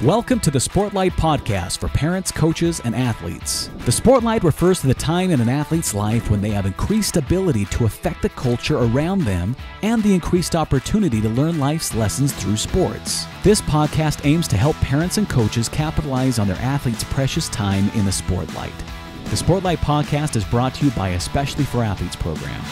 Welcome to the Sportlight podcast for parents, coaches, and athletes. The Sportlight refers to the time in an athlete's life when they have increased ability to affect the culture around them and the increased opportunity to learn life's lessons through sports. This podcast aims to help parents and coaches capitalize on their athletes' precious time in the Sportlight. The Sportlight podcast is brought to you by Especially for Athletes program.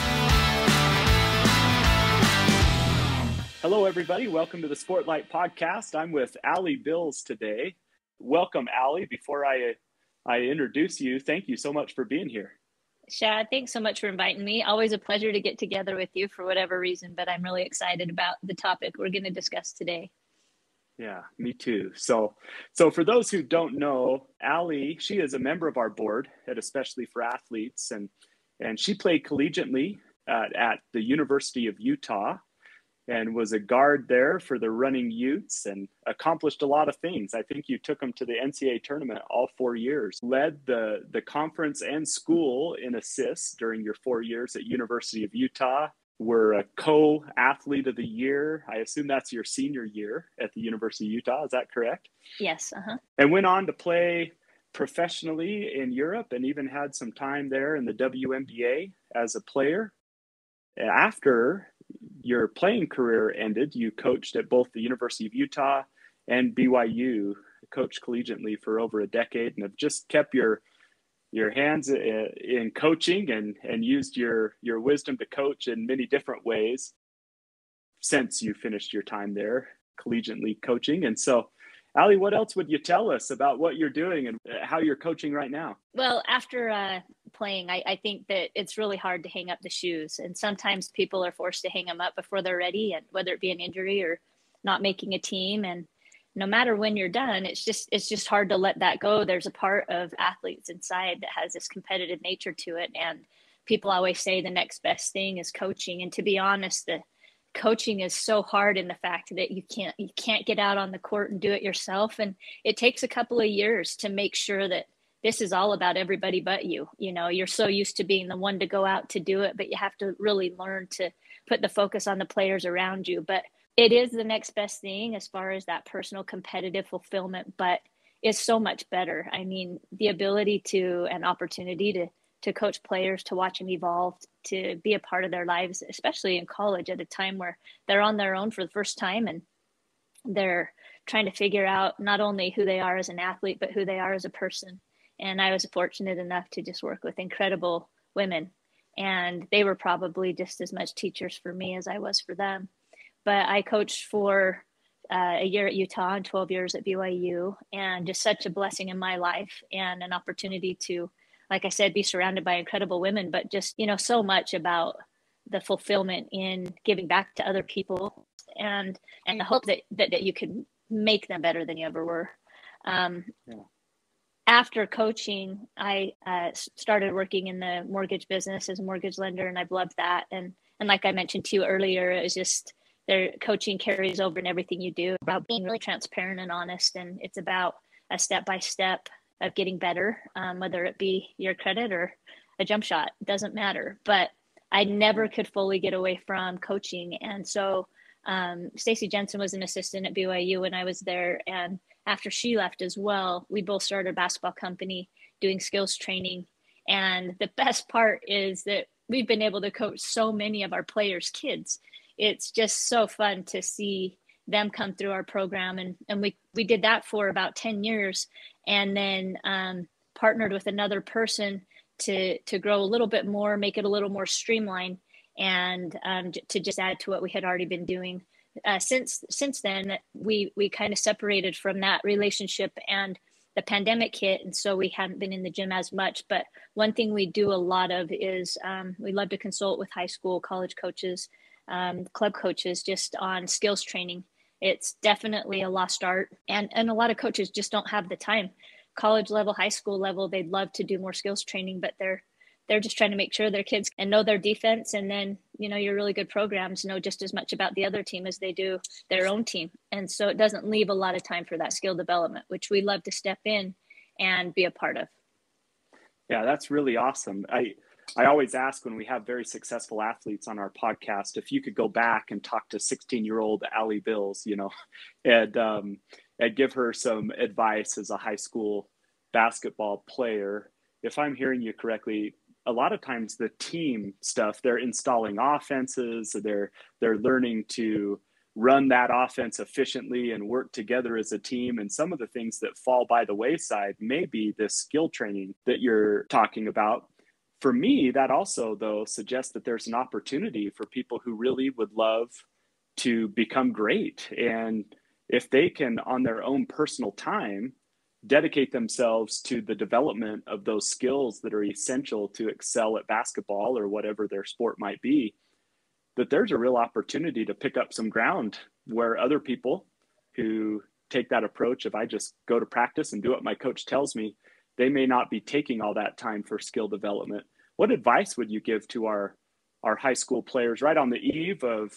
Hello, everybody. Welcome to the Sportlight podcast. I'm with Alli Bills today. Welcome, Alli. Before I introduce you, thank you so much for being here. Shad, thanks so much for inviting me. Always a pleasure to get together with you for whatever reason, but I'm really excited about the topic we're going to discuss today. Yeah, me too. So for those who don't know, Alli, she is a member of our board at Especially for Athletes, and she played collegiately at the University of Utah, and was a guard there for the running Utes and accomplished a lot of things. I think you took them to the NCAA tournament all 4 years, led the conference and school in assists during your 4 years at University of Utah, were a co-athlete of the year. I assume that's your senior year at the University of Utah. Is that correct? Yes. And went on to play professionally in Europe and even had some time there in the WNBA as a player. After your playing career ended, you coached at both the University of Utah and BYU, coached collegiately for over a decade, and have just kept your hands in coaching and used your wisdom to coach in many different ways since you finished your time there collegiately coaching. And so, Alli, what else would you tell us about what you're doing and how you're coaching right now? Well, after playing, I think that it's really hard to hang up the shoes. And sometimes people are forced to hang them up before they're ready, and whether it be an injury or not making a team. And no matter when you're done, it's just hard to let that go. There's a part of athletes inside that has this competitive nature to it. And people always say the next best thing is coaching. And to be honest, the coaching is so hard in the fact that you can't get out on the court and do it yourself. And it takes a couple of years to make sure that this is all about everybody but you. You know, you're so used to being the one to go out to do it, but you have to really learn to put the focus on the players around you. But it is the next best thing as far as that personal competitive fulfillment, but it's so much better. I mean, the ability to and opportunity to coach players, to watch them evolve, to be a part of their lives, especially in college at a time where they're on their own for the first time and they're trying to figure out not only who they are as an athlete, but who they are as a person. And I was fortunate enough to just work with incredible women, and they were probably just as much teachers for me as I was for them. But I coached for a year at Utah and 12 years at BYU, and just such a blessing in my life and an opportunity to, like I said, be surrounded by incredible women, but just, so much about the fulfillment in giving back to other people and the hope that you can make them better than you ever were. After coaching, I started working in the mortgage business as a mortgage lender, and I've loved that. And like I mentioned to you earlier, it was just their coaching carries over in everything you do, about being really transparent and honest. And it's about a step-by-step of getting better, whether it be your credit or a jump shot, it doesn't matter. But I never could fully get away from coaching. And so Stacey Jensen was an assistant at BYU when I was there. And after she left as well, we both started a basketball company doing skills training. And the best part is that we've been able to coach so many of our players' kids. It's just so fun to see them come through our program. And we did that for about 10 years, and then partnered with another person to grow a little bit more, make it a little more streamlined, and to just add to what we had already been doing. Since then, we kind of separated from that relationship, and the pandemic hit, and so we hadn't been in the gym as much. But one thing we do a lot of is we love to consult with high school, college coaches, club coaches, just on skills training. It's definitely a lost art, and a lot of coaches just don't have the time. College level, high school level, they'd love to do more skills training, but they're just trying to make sure their kids can know their defense. And then, your really good programs know just as much about the other team as they do their own team. And so it doesn't leave a lot of time for that skill development, which we love to step in and be a part of. Yeah, that's really awesome. I always ask when we have very successful athletes on our podcast, if you could go back and talk to 16-year-old Alli Bills, and and give her some advice as a high school basketball player. If I'm hearing you correctly, a lot of times the team stuff, they're installing offenses, they're learning to run that offense efficiently and work together as a team. And some of the things that fall by the wayside may be this skill training that you're talking about. For me, that also, though, suggests that there's an opportunity for people who really would love to become great. And if they can, on their own personal time, dedicate themselves to the development of those skills that are essential to excel at basketball or whatever their sport might be, that there's a real opportunity to pick up some ground where other people who take that approach, if I just go to practice and do what my coach tells me, they may not be taking all that time for skill development. What advice would you give to our high school players right on the eve of,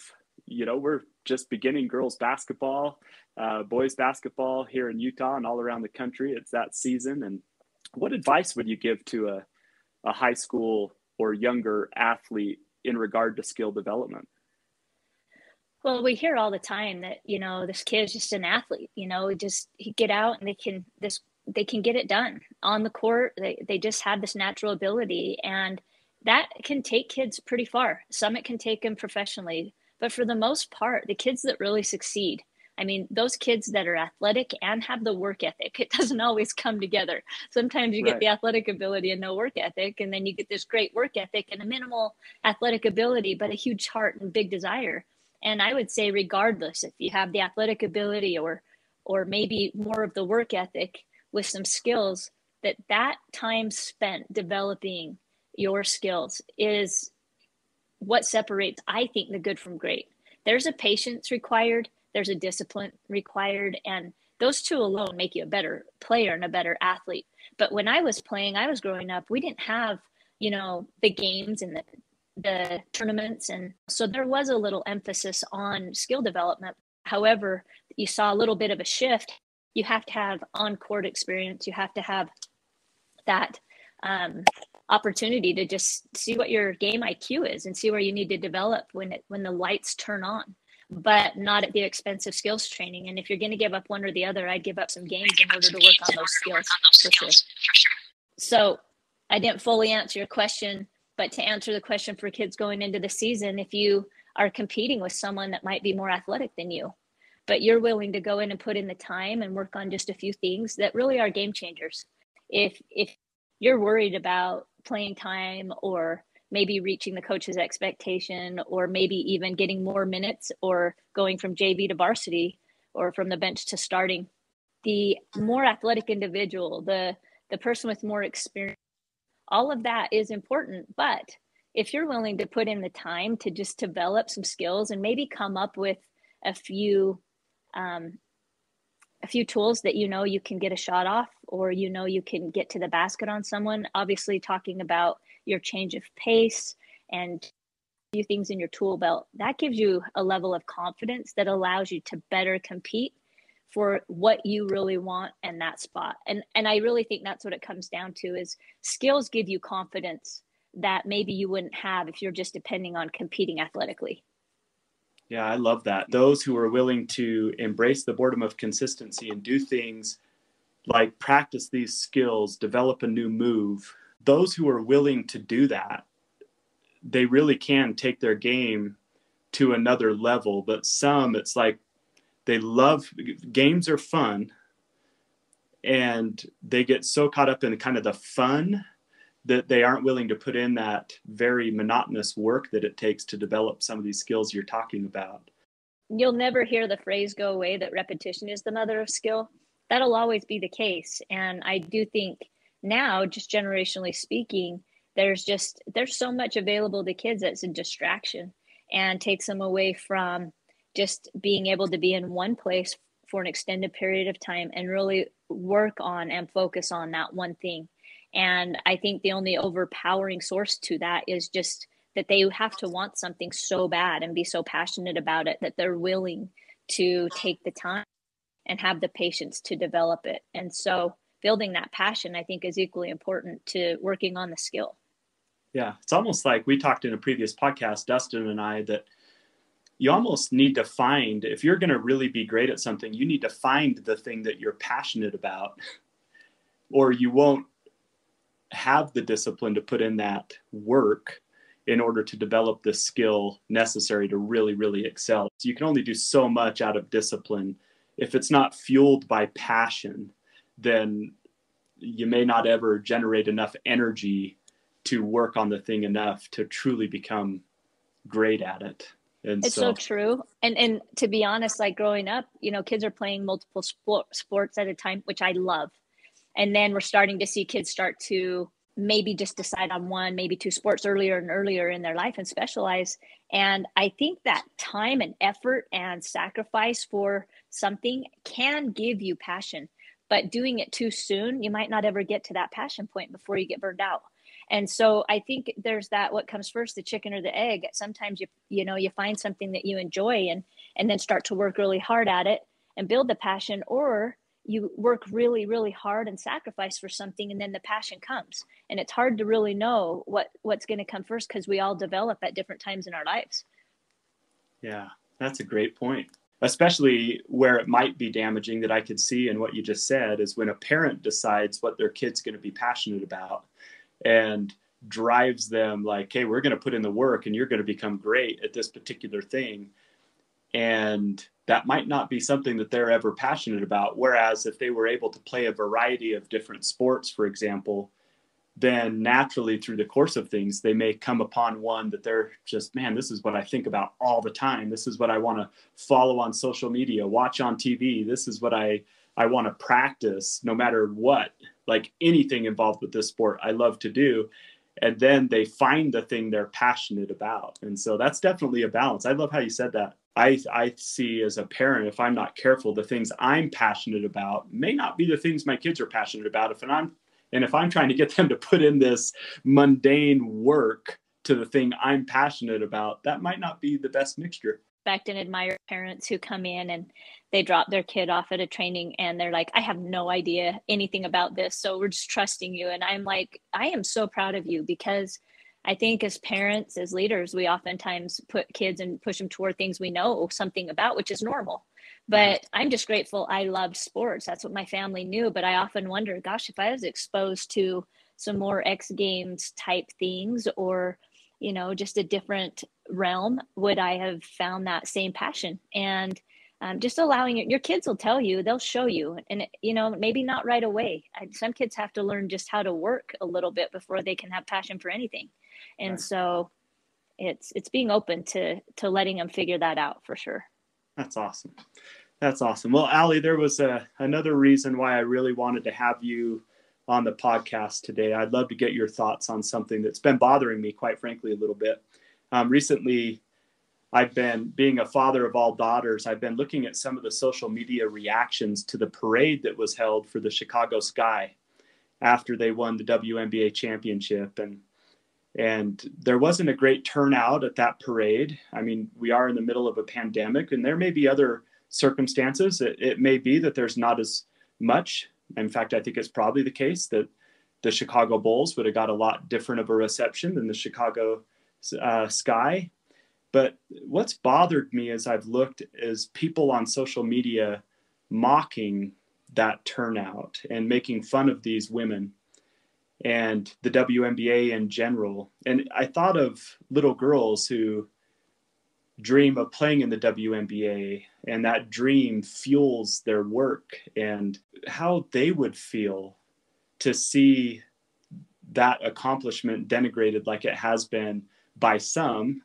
we're just beginning girls basketball, boys basketball here in Utah and all around the country? It's that season. And what advice would you give to a high school or younger athlete in regard to skill development? Well, we hear all the time that, this kid's just an athlete, just get out and they can get it done on the court. They just have this natural ability, and that can take kids pretty far. Some it can take them professionally, but for the most part, the kids that really succeed, those kids that are athletic and have the work ethic, it doesn't always come together. Sometimes you get the athletic ability and no work ethic, and then you get this great work ethic and a minimal athletic ability, but a huge heart and big desire. And I would say, regardless, if you have the athletic ability or maybe more of the work ethic with some skills, that time spent developing your skills is what separates, I think, the good from great. There's a patience required. There's a discipline required. And those two alone make you a better player and a better athlete. But when I was growing up, we didn't have, the games and the tournaments. And so there was a little emphasis on skill development. However, you saw a little bit of a shift. You have to have on-court experience. You have to have that opportunity to just see what your game IQ is and see where you need to develop when the lights turn on, but not at the expense of skills training. And if you're going to give up one or the other, I'd give up some games in order to work on those skills for sure. So I didn't fully answer your question, but to answer the question for kids going into the season, if you are competing with someone that might be more athletic than you, but you're willing to go in and put in the time and work on just a few things that really are game changers. If you're worried about playing time or maybe reaching the coach's expectation or maybe even getting more minutes or going from JV to varsity or from the bench to starting, the more athletic individual, the person with more experience, all of that is important. But if you're willing to put in the time to just develop some skills and maybe come up with a few tools that you can get a shot off, or you can get to the basket on someone, obviously talking about your change of pace and a few things in your tool belt, that gives you a level of confidence that allows you to better compete for what you really want in that spot. And I really think that's what it comes down to, is skills give you confidence that maybe you wouldn't have if you're just depending on competing athletically. Yeah, I love that. Those who are willing to embrace the boredom of consistency and do things like practice these skills, develop a new move, those who are willing to do that, they really can take their game to another level. But some, it's like they love, games are fun, and they get so caught up in kind of the fun that they aren't willing to put in that very monotonous work that it takes to develop some of these skills you're talking about. You'll never hear the phrase go away that repetition is the mother of skill. That'll always be the case. And I do think now, just generationally speaking, there's so much available to kids that's a distraction and takes them away from just being able to be in one place for an extended period of time and really work on and focus on that one thing. And I think the only overpowering source to that is just that they have to want something so bad and be so passionate about it that they're willing to take the time and have the patience to develop it. And so building that passion, I think, is equally important to working on the skill. Yeah, it's almost like we talked in a previous podcast, Dustin and I, that you almost need to find, if you're going to really be great at something, you need to find the thing that you're passionate about, or you won't have the discipline to put in that work in order to develop the skill necessary to really, really excel. So you can only do so much out of discipline. If it's not fueled by passion, then you may not ever generate enough energy to work on the thing enough to truly become great at it. And it's so true. And to be honest, like growing up, you know, kids are playing multiple sports at a time, which I love. And then we're starting to see kids start to maybe just decide on one, maybe two sports earlier and earlier in their life and specialize. And I think that time and effort and sacrifice for something can give you passion, but doing it too soon, you might not ever get to that passion point before you get burned out. And so I think there's that, what comes first, the chicken or the egg? Sometimes you find something that you enjoy and then start to work really hard at it and build the passion, or you work really, really hard and sacrifice for something, and then the passion comes. And it's hard to really know what's going to come first, because we all develop at different times in our lives. Yeah, that's a great point. Especially where it might be damaging, that I could see in what you just said, is when a parent decides what their kid's going to be passionate about and drives them like, hey, we're going to put in the work and you're going to become great at this particular thing. And that might not be something that they're ever passionate about. Whereas if they were able to play a variety of different sports, for example, then naturally through the course of things, they may come upon one that they're just, man, this is what I think about all the time. This is what I want to follow on social media, watch on TV. This is what I want to practice no matter what, like anything involved with this sport I love to do. And then they find the thing they're passionate about. And so that's definitely a balance. I love how you said that. I see as a parent, if I'm not careful, the things I'm passionate about may not be the things my kids are passionate about. If I'm trying to get them to put in this mundane work to the thing I'm passionate about, that might not be the best mixture. Respect and admire parents who come in and they drop their kid off at a training and they're like, I have no idea anything about this, so we're just trusting you. And I'm like, I am so proud of you, because I think as parents, as leaders, we oftentimes put kids and push them toward things we know something about, which is normal. But I'm just grateful I loved sports. That's what my family knew. But I often wonder, gosh, if I was exposed to some more X Games type things, or, you know, just a different realm, would I have found that same passion? And just allowing your kids will tell you, they'll show you, and, you know, maybe not right away. Some kids have to learn just how to work a little bit before they can have passion for anything. And right. So it's being open to letting them figure that out for sure. That's awesome. That's awesome. Well, Alli, there was another reason why I really wanted to have you on the podcast today. I'd love to get your thoughts on something that's been bothering me, quite frankly, a little bit. Recently, I've been, being a father of all daughters, I've been looking at some of the social media reactions to the parade that was held for the Chicago Sky after they won the WNBA Championship. And there wasn't a great turnout at that parade. I mean, we are in the middle of a pandemic, and there may be other circumstances. It may be that there's not as much. In fact, I think it's probably the case that the Chicago Bulls would have got a lot different of a reception than the Chicago Sky. But what's bothered me as I've looked is people on social media mocking that turnout and making fun of these women and the WNBA in general. And I thought of little girls who dream of playing in the WNBA, and that dream fuels their work, and how they would feel to see that accomplishment denigrated like it has been by some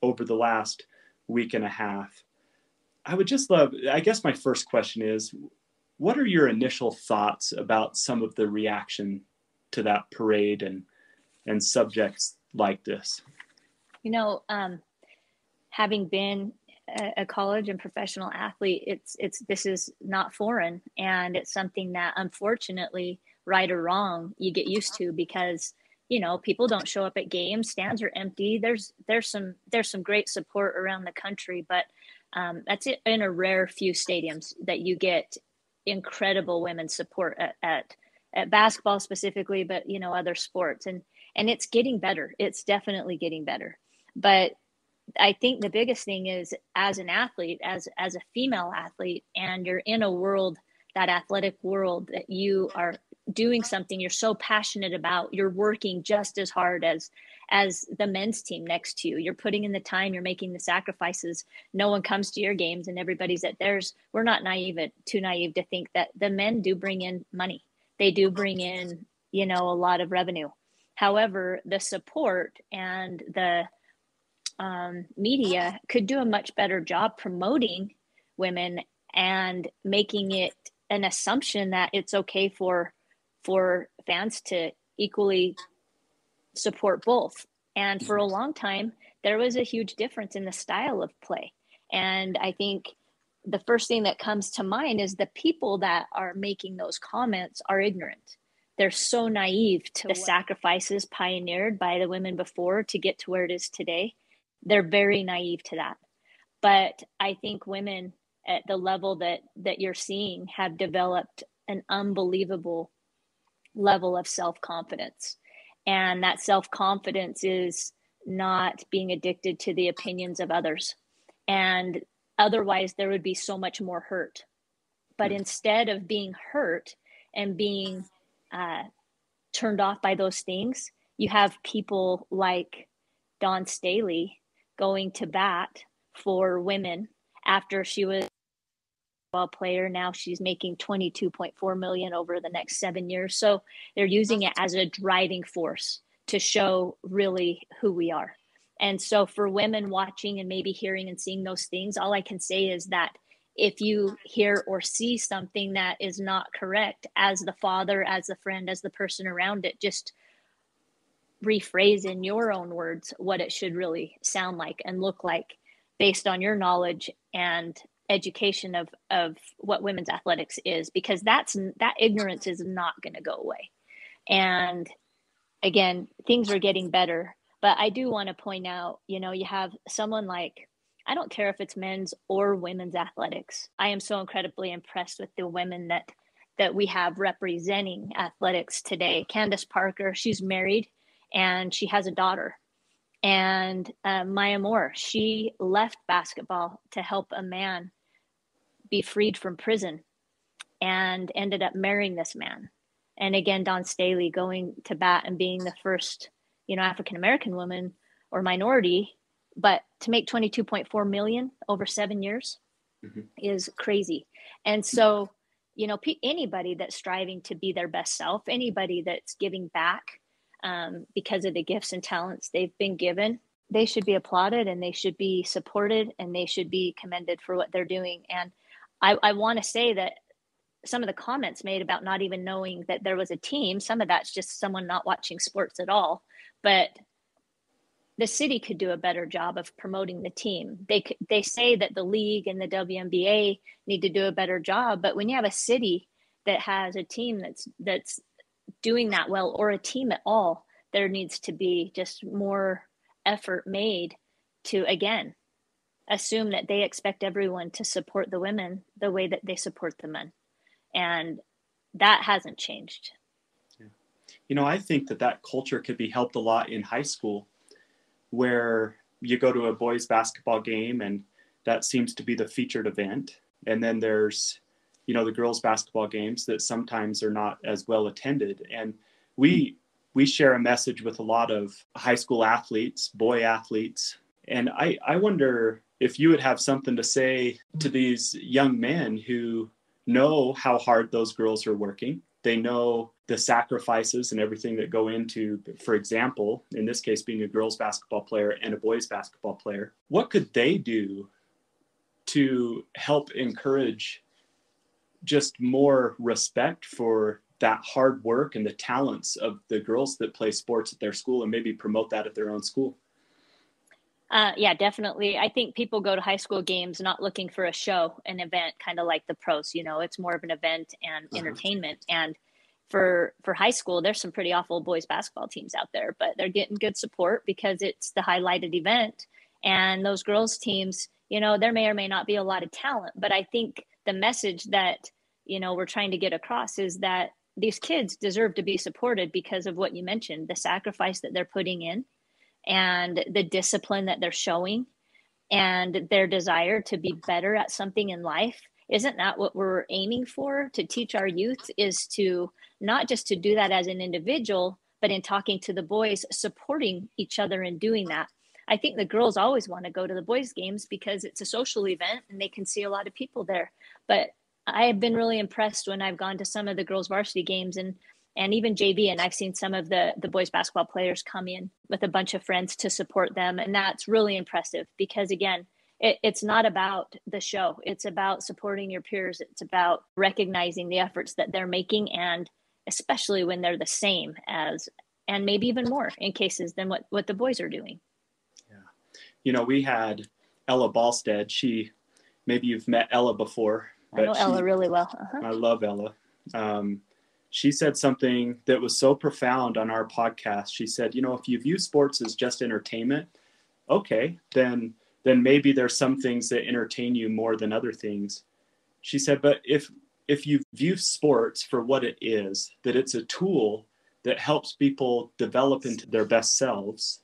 over the last week and a half. I would just love, I guess my first question is, what are your initial thoughts about some of the reaction to that parade and subjects like this? You know, having been a college and professional athlete, this is not foreign, and it's something that, unfortunately, right or wrong, you get used to, because, you know, people don't show up at games, stands are empty. There's some great support around the country, but that's it, in a rare few stadiums that you get incredible women's support at basketball specifically, but, you know, other sports, and it's getting better. It's definitely getting better. But I think the biggest thing is, as an athlete, as a female athlete, and you're in a world, that athletic world, that you are doing something you're so passionate about, you're working just as hard as the men's team next to you. You're putting in the time, you're making the sacrifices. No one comes to your games and everybody's at theirs. We're not too naive to think that the men do bring in money. They do bring in, a lot of revenue. However, the support and the media could do a much better job promoting women and making it an assumption that it's okay for fans to equally support both. And for a long time, there was a huge difference in the style of play. And I think the first thing that comes to mind is the people that are making those comments are ignorant. They're so naive to the sacrifices pioneered by the women before to get to where it is today. They're very naive to that. But I think women at the level that you're seeing have developed an unbelievable level of self-confidence. And that self-confidence is not being addicted to the opinions of others. And otherwise, there would be so much more hurt. But instead of being hurt and being turned off by those things, you have people like Dawn Staley going to bat for women after she was a player. Now she's making $22.4 million over the next 7 years. So they're using it as a driving force to show really who we are. And so for women watching and maybe hearing and seeing those things, all I can say is that if you hear or see something that is not correct, as the father, as the friend, as the person around it, just rephrase in your own words what it should really sound like and look like based on your knowledge and education of what women's athletics is, because that ignorance is not going to go away. And again, things are getting better, but I do want to point out, you have someone like, I don't care if it's men's or women's athletics. I am so incredibly impressed with the women that we have representing athletics today. Candace Parker, she's married and she has a daughter. And Maya Moore, she left basketball to help a man be freed from prison and ended up marrying this man. And again, Dawn Staley going to bat and being the first, African-American woman or minority, but to make $22.4 million over 7 years is crazy. And so, anybody that's striving to be their best self, anybody that's giving back because of the gifts and talents they've been given, they should be applauded and they should be supported and they should be commended for what they're doing. And I want to say that some of the comments made about not even knowing that there was a team, some of that's just someone not watching sports at all. But the city could do a better job of promoting the team. They say that the league and the WNBA need to do a better job, but when you have a city that has a team that's doing that well, or a team at all, there needs to be just more effort made to, again, assume that they expect everyone to support the women the way that they support the men. And that hasn't changed. Yeah. I think that culture could be helped a lot in high school, where you go to a boys basketball game and that seems to be the featured event. And then there's, the girls basketball games that sometimes are not as well attended. And we share a message with a lot of high school athletes, boy athletes. And I wonder if you would have something to say to these young men who know how hard those girls are working. They know the sacrifices and everything that go into, for example, in this case, being a girls basketball player and a boys basketball player. What could they do to help encourage just more respect for that hard work and the talents of the girls that play sports at their school, and maybe promote that at their own school? Yeah, definitely. I think people go to high school games not looking for a show, an event, kind of like the pros. It's more of an event and entertainment. And for high school, there's some pretty awful boys basketball teams out there, but they're getting good support because it's the highlighted event. And those girls teams, there may or may not be a lot of talent, but I think the message that, we're trying to get across is that these kids deserve to be supported because of what you mentioned, the sacrifice that they're putting in and the discipline that they're showing and their desire to be better at something in life. Isn't that what we're aiming for, to teach our youth, is to not just to do that as an individual, but in talking to the boys, supporting each other in doing that. I think the girls always want to go to the boys' games because it's a social event and they can see a lot of people there. But I have been really impressed when I've gone to some of the girls' varsity games and even JV, and I've seen some of the boys basketball players come in with a bunch of friends to support them. And that's really impressive because, again, it's not about the show. It's about supporting your peers. It's about recognizing the efforts that they're making, and especially when they're the same as, and maybe even more in cases than what the boys are doing. Yeah. We had Ella Ballstead. Maybe you've met Ella before. I know Ella really well. I love Ella. She said something that was so profound on our podcast. She said, if you view sports as just entertainment, okay, then maybe there's some things that entertain you more than other things. She said, but if you view sports for what it is, that it's a tool that helps people develop into their best selves,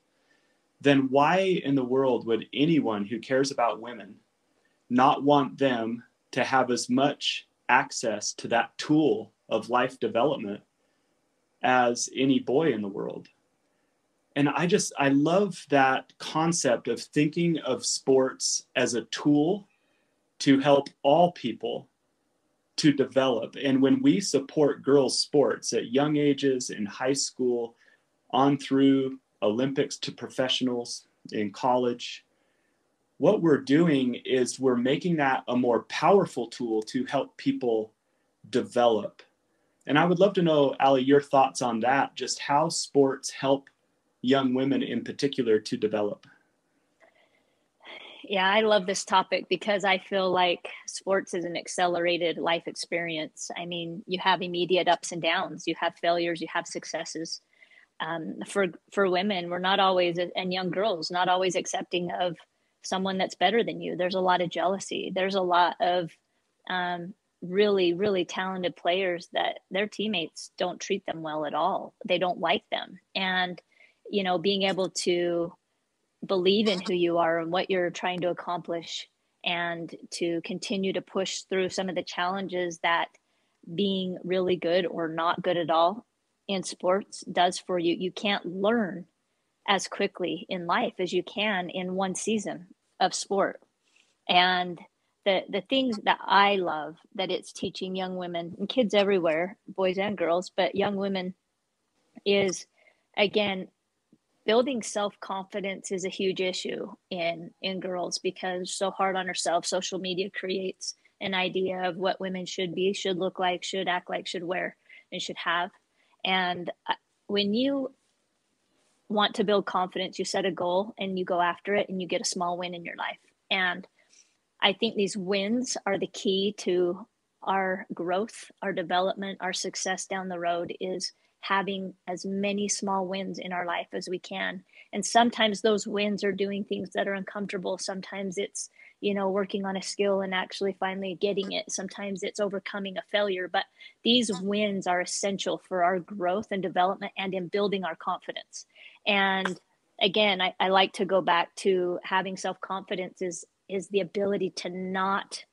then why in the world would anyone who cares about women not want them to have as much access to that tool of life development as any boy in the world? And I love that concept of thinking of sports as a tool to help all people to develop. And when we support girls' sports at young ages, in high school, on through Olympics to professionals in college, what we're doing is we're making that a more powerful tool to help people develop. And I would love to know, Alli, your thoughts on that, just how sports help young women in particular to develop. Yeah, I love this topic because I feel like sports is an accelerated life experience. I mean, you have immediate ups and downs, you have failures, you have successes. For women, we're not always, and young girls, not always accepting of someone that's better than you. There's a lot of jealousy. There's a lot of really, really talented players that their teammates don't treat them well at all. They don't like them. And, being able to believe in who you are and what you're trying to accomplish, and to continue to push through some of the challenges that being really good or not good at all in sports does for you. You can't learn as quickly in life as you can in one season of sport. And the things that I love that it's teaching young women and kids everywhere, boys and girls, but young women, is, again, building self-confidence is a huge issue in girls because so hard on ourselves. Social media creates an idea of what women should be, should look like, should act like, should wear, and should have. And when you want to build confidence, you set a goal and you go after it and you get a small win in your life. And I think these wins are the key to our growth, our development, our success down the road, is having as many small wins in our life as we can. And sometimes those wins are doing things that are uncomfortable. Sometimes it's, working on a skill and actually finally getting it. Sometimes it's overcoming a failure, but these wins are essential for our growth and development and in building our confidence. And again, I like to go back to having self-confidence is the ability to not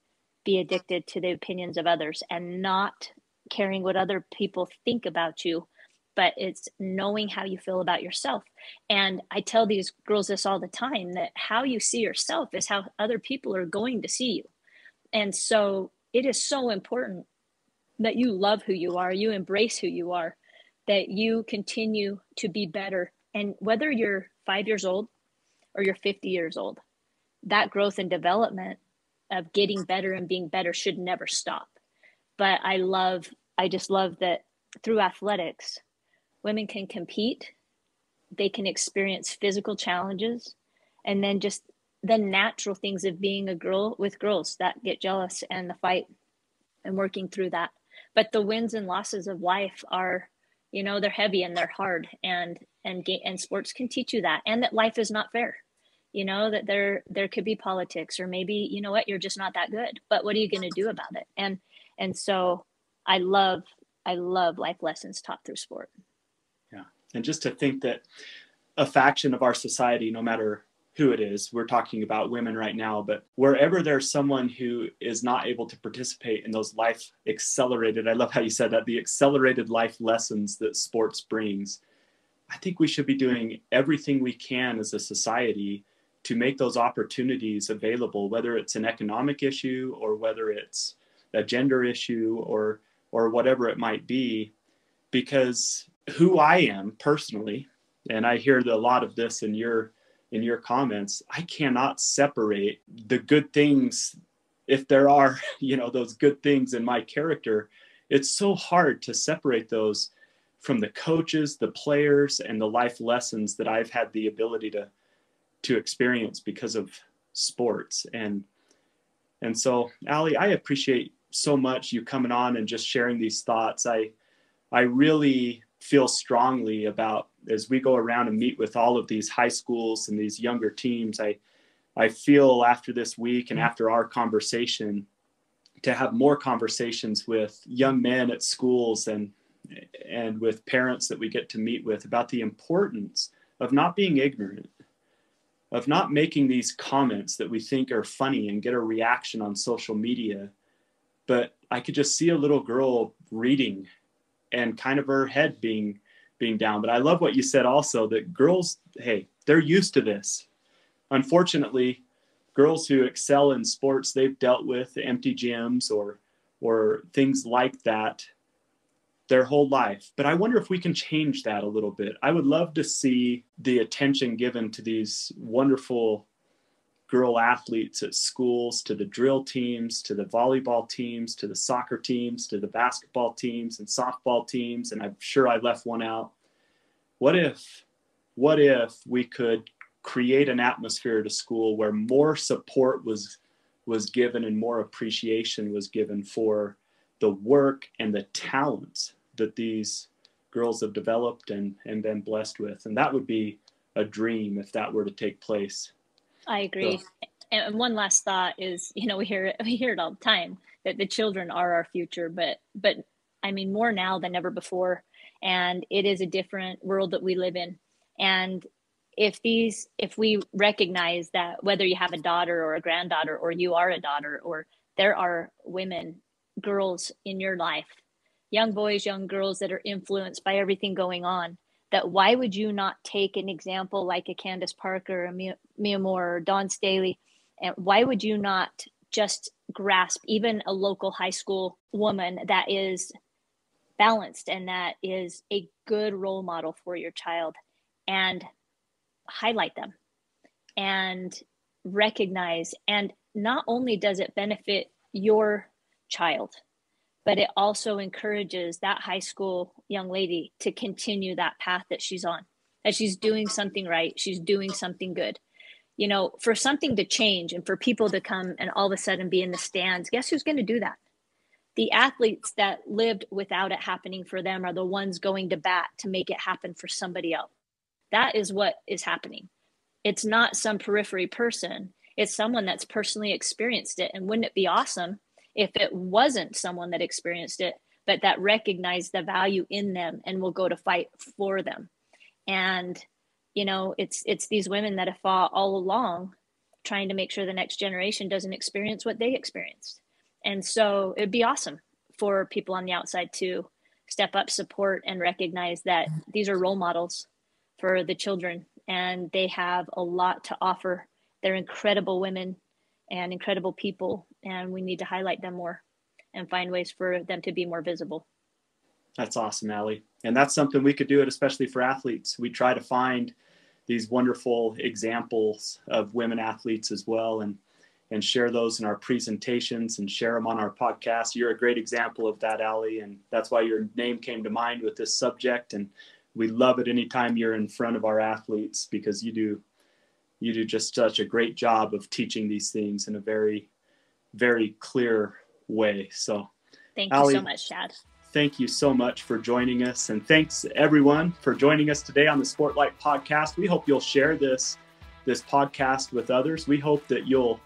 be addicted to the opinions of others and not caring what other people think about you, but it's knowing how you feel about yourself. And I tell these girls this all the time, that how you see yourself is how other people are going to see you. And so it is so important that you love who you are, you embrace who you are, that you continue to be better. And whether you're 5 years old or you're 50 years old, that growth and development of getting better and being better should never stop. But I just love that through athletics, women can compete, they can experience physical challenges, and then just the natural things of being a girl with girls that get jealous and the fight and working through that. But the wins and losses of life are, they're heavy and they're hard, and sports can teach you that, and that life is not fair. That there could be politics, or maybe, you're just not that good, but what are you going to do about it? And so I love life lessons taught through sport. Yeah. And just to think that a faction of our society, no matter who it is. We're talking about women right now, but wherever there's someone who is not able to participate in those life accelerated, I love how you said that, the accelerated life lessons that sports brings, I think we should be doing everything we can as a society to make those opportunities available, whether it's an economic issue or whether it's a gender issue or whatever it might be. Because who I am personally, and I hear a lot of this in your comments, I cannot separate the good things, if there are, those good things in my character. It's so hard to separate those from the coaches, the players, and the life lessons that I've had the ability to experience because of sports. And so, Alli, I appreciate so much you coming on and just sharing these thoughts. I really feel strongly about, as we go around and meet with all of these high schools and these younger teams, I feel after this week and after our conversation to have more conversations with young men at schools and with parents that we get to meet with about the importance of not being ignorant, of not making these comments that we think are funny and get a reaction on social media. But I could just see a little girl reading and kind of her head being down. But I love what you said also, that girls, hey, they're used to this. Unfortunately, girls who excel in sports, they've dealt with empty gyms or things like that their whole life. But I wonder if we can change that a little bit. I would love to see the attention given to these wonderful girl athletes at schools, to the drill teams, to the volleyball teams, to the soccer teams, to the basketball teams and softball teams. And I'm sure I left one out. What if we could create an atmosphere at a school where more support was given and more appreciation was given for the work and the talents that these girls have developed and been blessed with? And that would be a dream if that were to take place. I agree. So, and one last thought is, we hear it all the time that the children are our future, but I mean, more now than ever before. And it is a different world that we live in. And if we recognize that whether you have a daughter or a granddaughter, or you are a daughter, or there are women, girls in your life, young boys, young girls that are influenced by everything going on, that why would you not take an example like a Candace Parker, a Mia Moore, or Dawn Staley, and why would you not just grasp even a local high school woman that is balanced and that is a good role model for your child, and highlight them and recognize? And not only does it benefit your child, but it also encourages that high school young lady to continue that path that she's on, that she's doing something right, she's doing something good. For something to change and for people to come and all of a sudden be in the stands, guess who's going to do that? The athletes that lived without it happening for them are the ones going to bat to make it happen for somebody else. That is what is happening. It's not some periphery person. It's someone that's personally experienced it. And wouldn't it be awesome if it wasn't someone that experienced it, but that recognized the value in them and will go to fight for them? And, it's these women that have fought all along, trying to make sure the next generation doesn't experience what they experienced. And so it'd be awesome for people on the outside to step up, support, and recognize that these are role models for the children, and they have a lot to offer. They're incredible women and incredible people, and we need to highlight them more and find ways for them to be more visible. That's awesome, Alli. And that's something we could do, it especially for athletes. We try to find these wonderful examples of women athletes as well, and share those in our presentations and share them on our podcast. You're a great example of that, Alli, and that's why your name came to mind with this subject. And we love it anytime you're in front of our athletes, because you do just such a great job of teaching these things in a very, very clear way. So thank you so much, Shad. Thank you so much for joining us. And thanks everyone for joining us today on the Sportlight podcast. We hope you'll share this podcast with others. We hope that you'll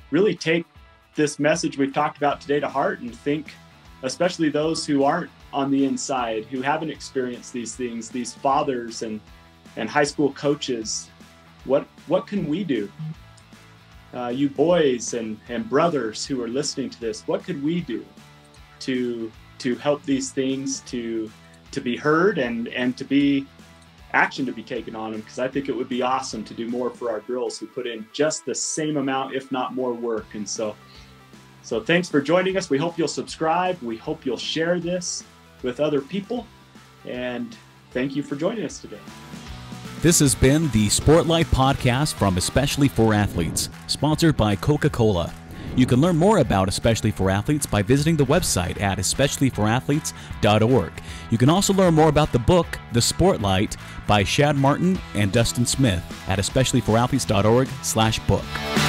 really take this message we've talked about today to heart and think, especially those who aren't on the inside, who haven't experienced these things, these fathers and high school coaches what can we do? You boys and brothers who are listening to this, what could we do to help these things to be heard and to be action to be taken on them? Because I think it would be awesome to do more for our girls who put in just the same amount, if not more work. And so thanks for joining us. We hope you'll subscribe. We hope you'll share this with other people. And thank you for joining us today. This has been the Sportlight podcast from Especially for Athletes, sponsored by Coca-Cola. You can learn more about Especially for Athletes by visiting the website at especiallyforathletes.org. You can also learn more about the book, The Sportlight, by Shad Martin and Dustin Smith at especiallyforathletes.org/book.